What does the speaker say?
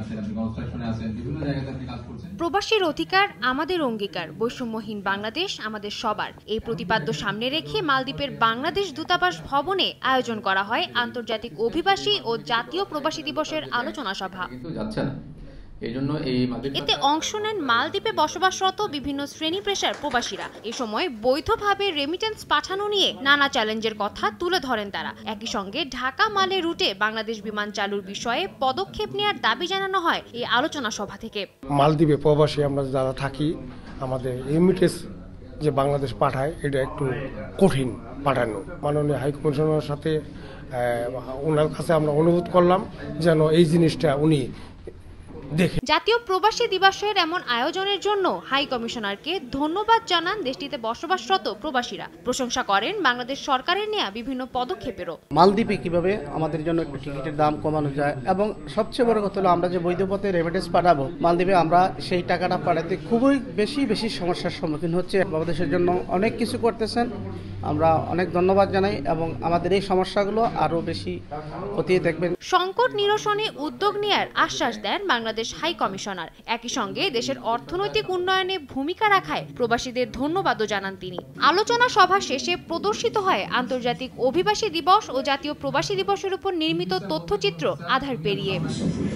আছেন, আপনি কনস্ট্রাকশনে আছেন, বিভিন্ন জায়গাতে আপনি কাজ করছেন। প্রবাসীর অধিকার আমাদের অঙ্গীকার, বৈষম্যহীন বাংলাদেশ আমাদের সবার, এই প্রতিপাদ্য সামনে রেখে মালদ্বীপের বাংলাদেশ দূতাবাস ভবনে আয়োজন করা হয় আন্তর্জাতিক অভিবাসী ও জাতীয় প্রবাসী দিবসের আলোচনা সভা। এতে অংশ নেন মালদ্বীপে বসবাসরত বিভিন্ন শ্রেণী পেশার প্রবাসীরা। এ সময় বৈধভাবে রেমিটেন্স পাঠানো নিয়ে নানা চ্যালেঞ্জের কথা তুলে ধরেন তারা। একই সঙ্গে ঢাকা মালে রুটে বাংলাদেশ বিমান চালুর বিষয়ে পদক্ষেপ নেওয়ার দাবি জানানো হয় এই আলোচনা সভা থেকে। মালদ্বীপে প্রবাসী আমরা যারা থাকি, আমাদের রেমিটেন্স যে বাংলাদেশ পাঠায় এটা একটু কঠিন পাঠানো। মাননীয় হাই কমিশনারের সাথে ওনার কাছে আমরা অনুরোধ করলাম যেন এই জিনিসটা উনি দেখে। জাতীয় প্রবাসী দিবসের এমন আয়োজনের জন্য হাই কমিশনারকে ধন্যবাদ জানান দেশটিতে বসবাসরত প্রবাসীরা। প্রশংসা করেন বাংলাদেশ সরকারের নেওয়া বিভিন্ন পদক্ষেপেরও। মালদ্বীপে কিভাবে আমাদের জন্য একটু টিকিটের দাম কমানো যায়, এবং সবচেয়ে বড় কথা হলো আমরা যে বৈধ পথে রেমিটেন্স পাঠাবো মালদ্বীপে, আমরা সেই টাকাটা পাঠাতে খুবই বেশি সমস্যার সম্মুখীন হচ্ছে। বাংলাদেশের জন্য অনেক কিছু করতেছেন, আমরা অনেক ধন্যবাদ জানাই, এবং আমাদের এই সমস্যাগুলো আরো বেশি খতিয়ে দেখবেন। সংকট নিরসনে উদ্যোগ নেয়ার আশ্বাস দেন বাংলাদেশ হাই কমিশনার। একই সঙ্গে দেশের অর্থনৈতিক উন্নয়নে ভূমিকা রাখায় প্রবাসীদের ধন্যবাদও জানান তিনি। আলোচনা সভা শেষে প্রদর্শিত হয় আন্তর্জাতিক অভিবাসী দিবস ও জাতীয় প্রবাসী দিবসের উপর নির্মিত তথ্যচিত্র আধার পেরিয়ে।